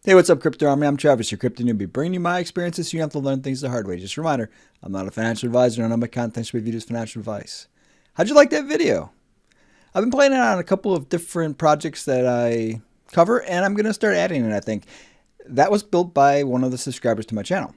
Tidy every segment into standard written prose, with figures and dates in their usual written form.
Hey, what's up, Crypto Army? I'm Travis, your crypto newbie, bringing you my experiences so you don't have to learn things the hard way. Just a reminder, I'm not a financial advisor, and none of my content should be viewed as financial advice. How'd you like that video? I've been playing on a couple of different projects that I cover, and I'm going to start adding it, I think. That was built by one of the subscribers to my channel.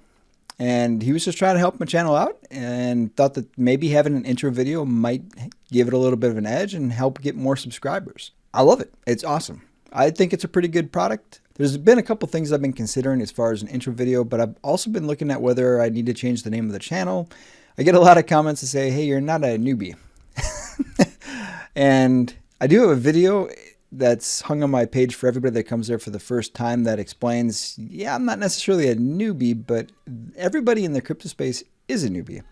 And he was just trying to help my channel out and thought that maybe having an intro video might give it a little bit of an edge and help get more subscribers. I love it. It's awesome. I think it's a pretty good product. There's been a couple things I've been considering as far as an intro video, but I've also been looking at whether I need to change the name of the channel. I get a lot of comments that say, hey, you're not a newbie. And I do have a video that's hung on my page for everybody that comes there for the first time that explains, yeah, I'm not necessarily a newbie, but everybody in the crypto space is a newbie.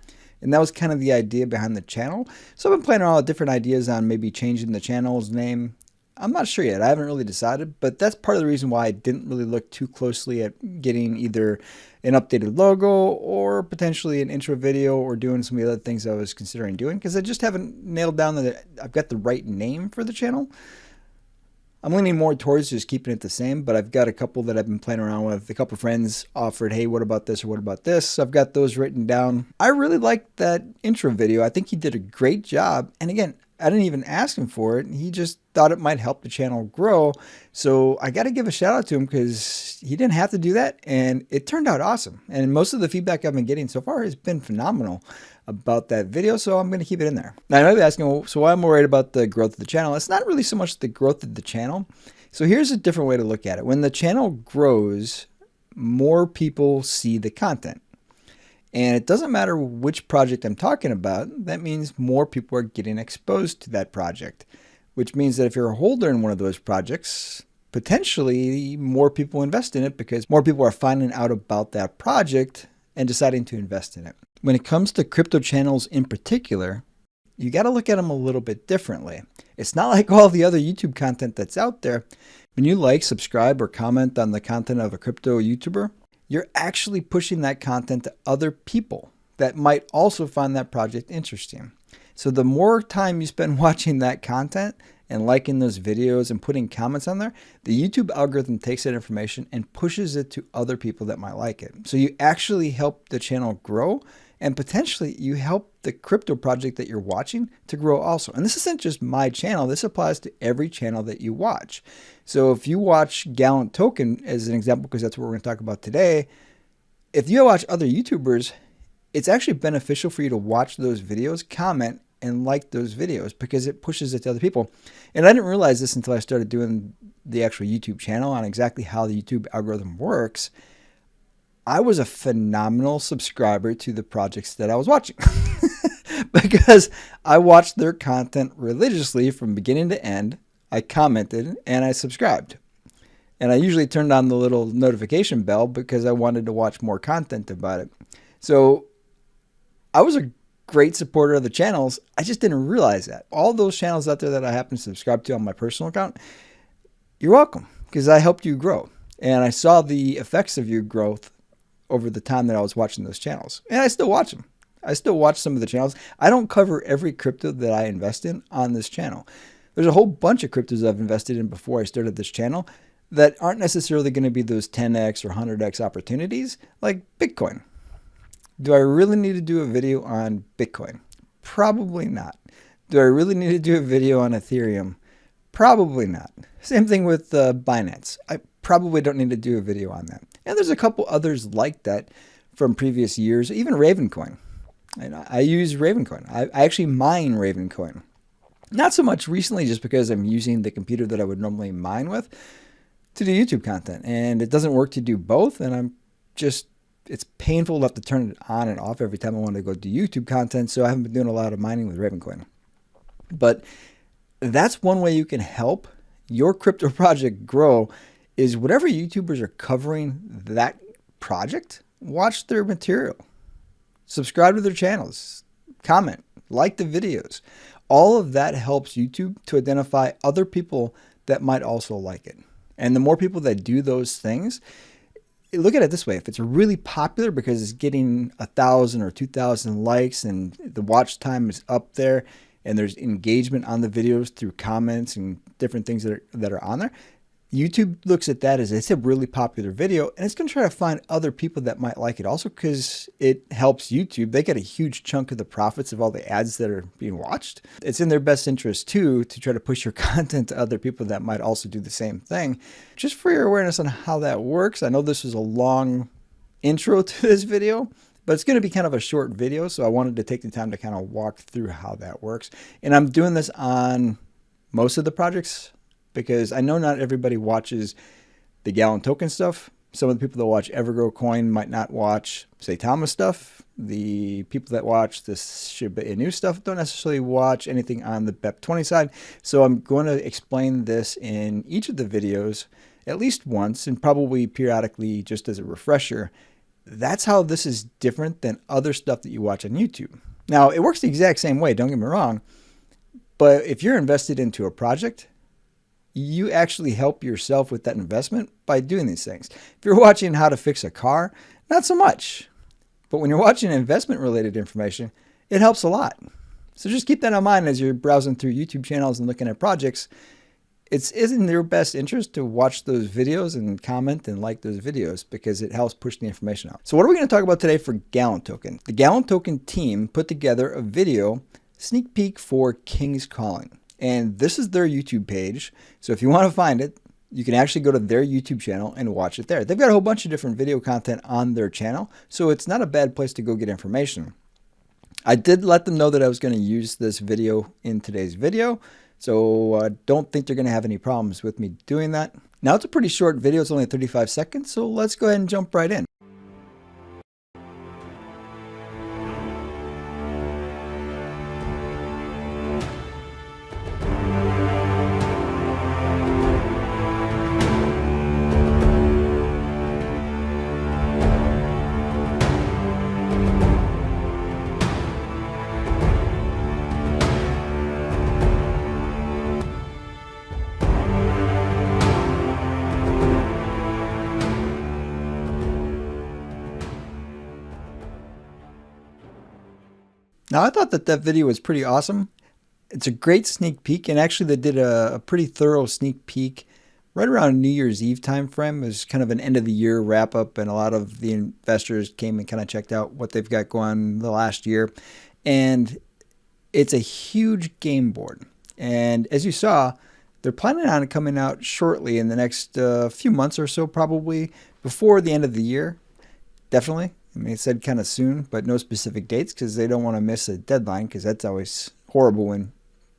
And that was kind of the idea behind the channel. So I've been playing around with different ideas on maybe changing the channel's name. I'm not sure yet. I haven't really decided, but that's part of the reason why I didn't really look too closely at getting either an updated logo or potentially an intro video or doing some of the other things I was considering doing, because I just haven't nailed down that I've got the right name for the channel. I'm leaning more towards just keeping it the same, but I've got a couple that I've been playing around with. A couple of friends offered, hey, what about this or what about this? So I've got those written down. I really liked that intro video. I think he did a great job. And again, I didn't even ask him for it. He just thought it might help the channel grow. So I got to give a shout out to him because he didn't have to do that. And it turned out awesome. And most of the feedback I've been getting so far has been phenomenal about that video. So I'm going to keep it in there. Now, I might be asking, well, so why am I worried about the growth of the channel? It's not really so much the growth of the channel. So here's a different way to look at it. When the channel grows, more people see the content. And it doesn't matter which project I'm talking about, that means more people are getting exposed to that project, which means that if you're a holder in one of those projects, potentially more people invest in it because more people are finding out about that project and deciding to invest in it. When it comes to crypto channels in particular, you got to look at them a little bit differently. It's not like all the other YouTube content that's out there. When you like, subscribe, or comment on the content of a crypto YouTuber, you're actually pushing that content to other people that might also find that project interesting. So the more time you spend watching that content and liking those videos and putting comments on there, the YouTube algorithm takes that information and pushes it to other people that might like it. So you actually help the channel grow, and potentially you help the crypto project that you're watching to grow also. And this isn't just my channel. This applies to every channel that you watch. So if you watch Gallant Token as an example, because that's what we're going to talk about today, if you watch other YouTubers, it's actually beneficial for you to watch those videos, comment, and like those videos because it pushes it to other people. And I didn't realize this until I started doing the actual YouTube channel on exactly how the YouTube algorithm works. I was a phenomenal subscriber to the projects that I was watching because I watched their content religiously from beginning to end. I commented and I subscribed. And I usually turned on the little notification bell because I wanted to watch more content about it. So I was a great supporter of the channels. I just didn't realize that. All those channels out there that I happen to subscribe to on my personal account, you're welcome because I helped you grow. And I saw the effects of your growth over the time that I was watching those channels. And I still watch them. I still watch some of the channels. I don't cover every crypto that I invest in on this channel. There's a whole bunch of cryptos I've invested in before I started this channel that aren't necessarily going to be those 10x or 100x opportunities like Bitcoin. Do I really need to do a video on Bitcoin? Probably not. Do I really need to do a video on Ethereum? Probably not. Same thing with Binance. I probably don't need to do a video on that. And there's a couple others like that from previous years, even Ravencoin. And I use Ravencoin. I actually mine Ravencoin. Not so much recently just because I'm using the computer that I would normally mine with to do YouTube content. And it doesn't work to do both. And it's painful to have to turn it on and off every time I want to go do YouTube content. So I haven't been doing a lot of mining with Ravencoin. But that's one way you can help your crypto project grow is whatever YouTubers are covering that project, watch their material, subscribe to their channels, comment, like the videos. All of that helps YouTube to identify other people that might also like it. And the more people that do those things, look at it this way. If it's really popular because it's getting 1,000 or 2,000 likes and the watch time is up there and there's engagement on the videos through comments and different things that are on there, YouTube looks at that as it's a really popular video, and it's going to try to find other people that might like it also, because it helps YouTube. They get a huge chunk of the profits of all the ads that are being watched. It's in their best interest too to try to push your content to other people that might also do the same thing. Just for your awareness on how that works, I know this was a long intro to this video, but it's going to be kind of a short video, so I wanted to take the time to kind of walk through how that works. And I'm doing this on most of the projects, because I know not everybody watches the Gallant token stuff. Some of the people that watch Evergrow Coin might not watch Saitama stuff. The people that watch this Shiba Inu stuff don't necessarily watch anything on the BEP20 side. So I'm going to explain this in each of the videos at least once, and probably periodically just as a refresher. That's how this is different than other stuff that you watch on YouTube. Now, it works the exact same way, don't get me wrong, but if you're invested into a project, you actually help yourself with that investment by doing these things. If you're watching how to fix a car, not so much. But when you're watching investment related information, it helps a lot. So just keep that in mind as you're browsing through YouTube channels and looking at projects. It's in their best interest to watch those videos and comment and like those videos, because it helps push the information out. So what are we going to talk about today for Gallant token? The Gallant token team put together a video sneak peek for sCalling. And this is their YouTube page. So if you want to find it, you can actually go to their YouTube channel and watch it there. They've got a whole bunch of different video content on their channel, so it's not a bad place to go get information. I did let them know that I was going to use this video in today's video, so I don't think they're going to have any problems with me doing that. Now, it's a pretty short video. It's only 35 seconds, so let's go ahead and jump right in. Now, I thought that video was pretty awesome. It's a great sneak peek, and actually they did a pretty thorough sneak peek right around New Year's Eve time frame. It was kind of an end of the year wrap up, and a lot of the investors came and kind of checked out what they've got going the last year. And it's a huge game board. And as you saw, they're planning on it coming out shortly in the next few months or so, probably before the end of the year. Definitely. I mean, it said kind of soon, but no specific dates, because they don't want to miss a deadline, because that's always horrible when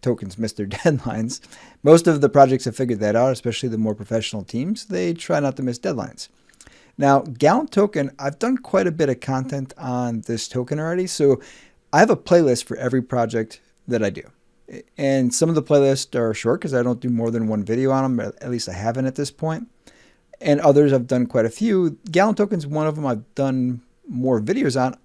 tokens miss their deadlines. Most of the projects have figured that out, especially the more professional teams. They try not to miss deadlines. Now, Gallant token, I've done quite a bit of content on this token already, so I have a playlist for every project that I do. And some of the playlists are short because I don't do more than one video on them, at least I haven't at this point. And others I've done quite a few. Gallant token's one of them I've done more videos on.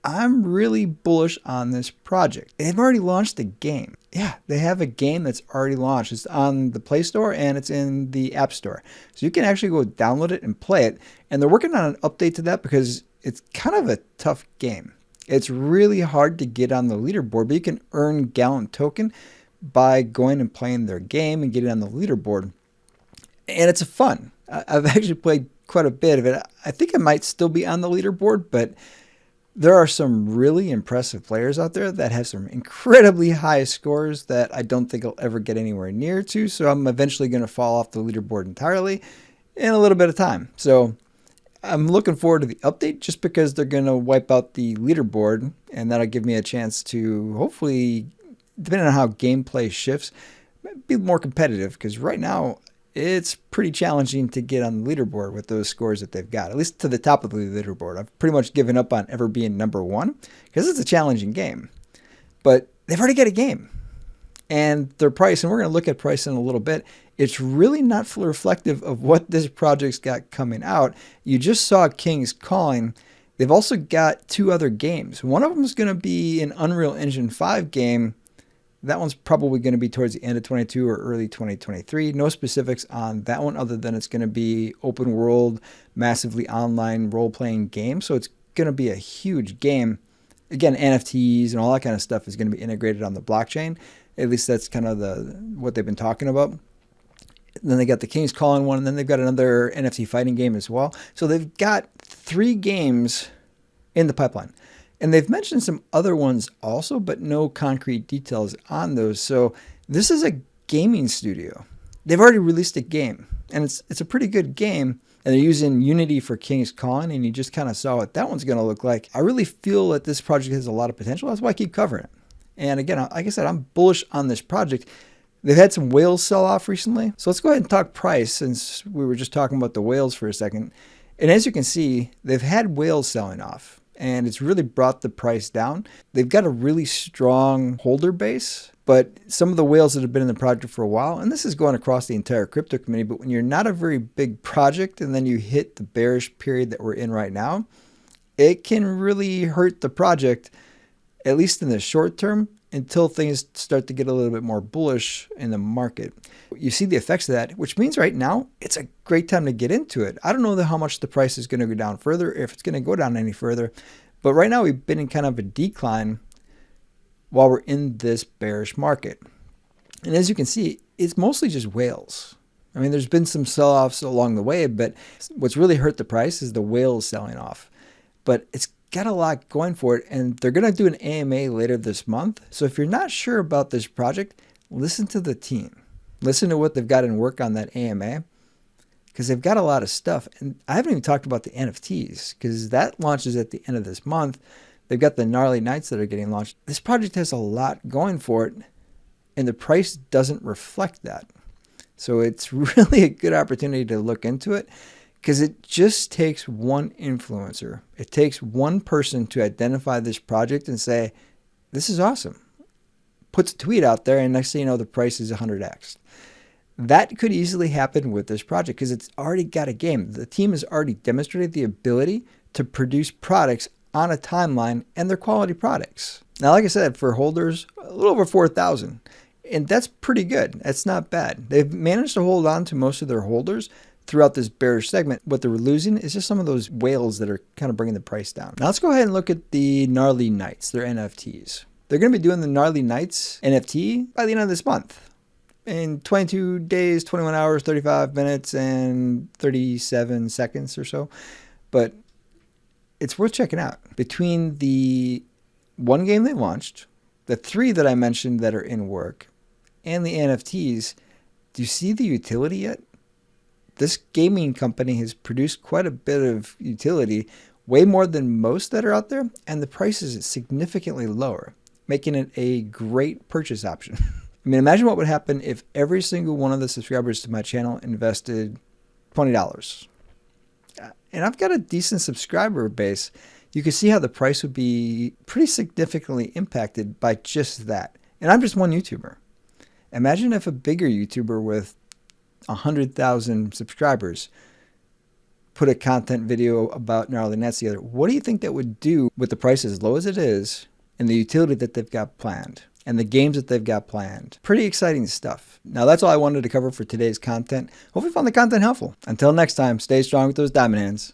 I'm really bullish on this project. They've already launched a game. Yeah, they have a game that's already launched. It's on the Play Store and it's in the App Store. So you can actually go download it and play it. And they're working on an update to that because it's kind of a tough game. It's really hard to get on the leaderboard, but you can earn Gallant token by going and playing their game and getting on the leaderboard. And it's fun. I've actually played quite a bit of it. I think I might still be on the leaderboard, but there are some really impressive players out there that have some incredibly high scores that I don't think I'll ever get anywhere near to. So I'm eventually going to fall off the leaderboard entirely in a little bit of time. So I'm looking forward to the update, just because they're going to wipe out the leaderboard, and that'll give me a chance to hopefully, depending on how gameplay shifts, be more competitive, because right now it's pretty challenging to get on the leaderboard with those scores that they've got, at least to the top of the leaderboard. I've pretty much given up on ever being #1 because it's a challenging game. But they've already got a game. And their price, and we're going to look at price in a little bit, it's really not reflective of what this project's got coming out. You just saw sCalling. They've also got 2 other games. One of them is going to be an Unreal Engine 5 game. That one's probably going to be towards the end of 22 or early 2023. No specifics on that one other than it's going to be open world, massively online role-playing game. So it's going to be a huge game. Again, NFTs and all that kind of stuff is going to be integrated on the blockchain. At least that's kind of what they've been talking about. Then they got the King's Calling one, and then they've got another NFT fighting game as well. So they've got 3 games in the pipeline. And they've mentioned some other ones also, but no concrete details on those. So this is a gaming studio. They've already released a game, and it's a pretty good game. And they're using Unity for King's Calling, and you just kind of saw what that one's going to look like. I really feel that this project has a lot of potential. That's why I keep covering it. And again, like I said, I'm bullish on this project. They've had some whales sell off recently. So let's go ahead and talk price, since we were just talking about the whales for a second. And as you can see, they've had whales selling off, and it's really brought the price down. They've got a really strong holder base, but some of the whales that have been in the project for a while, and this is going across the entire crypto community, but when you're not a very big project and then you hit the bearish period that we're in right now, it can really hurt the project, at least in the short term, until things start to get a little bit more bullish in the market. You see the effects of that, which means right now it's a great time to get into it. I don't know how much the price is going to go down further, if it's going to go down any further, but right now we've been in kind of a decline while we're in this bearish market. And as you can see, it's mostly just whales. I mean, there's been some sell-offs along the way, but what's really hurt the price is the whales selling off. But it's got a lot going for it, and they're going to do an AMA later this month. So if you're not sure about this project, listen to the team. Listen to what they've got in work on that AMA, because they've got a lot of stuff. And I haven't even talked about the NFTs, because that launches at the end of this month. They've got the Gnarly Nights that are getting launched. This project has a lot going for it, and the price doesn't reflect that. So it's really a good opportunity to look into it, because it just takes one influencer. It takes one person to identify this project and say, this is awesome. Puts a tweet out there, and next thing you know, the price is 100x. That could easily happen with this project because it's already got a game. The team has already demonstrated the ability to produce products on a timeline, and they're quality products. Now, like I said, for holders, a little over 4,000. And that's pretty good. That's not bad. They've managed to hold on to most of their holders throughout this bearish segment. What they're losing is just some of those whales that are kind of bringing the price down. Now let's go ahead and look at the Gnarly Nights, their NFTs. They're going to be doing the Gnarly Nights NFT by the end of this month. In 22 days, 21 hours, 35 minutes, and 37 seconds or so. But it's worth checking out. Between the one game they launched, the 3 that I mentioned that are in work, and the NFTs, do you see the utility yet? This gaming company has produced quite a bit of utility, way more than most that are out there, and the price is significantly lower, making it a great purchase option. I mean, imagine what would happen if every single one of the subscribers to my channel invested $20. And I've got a decent subscriber base. You can see how the price would be pretty significantly impacted by just that. And I'm just one YouTuber. Imagine if a bigger YouTuber with 100,000 subscribers put a content video about Gnarly Nights together. What do you think that would do with the price as low as it is and the utility that they've got planned and the games that they've got planned? Pretty exciting stuff. Now, that's all I wanted to cover for today's content. Hope you found the content helpful. Until next time, stay strong with those diamond hands.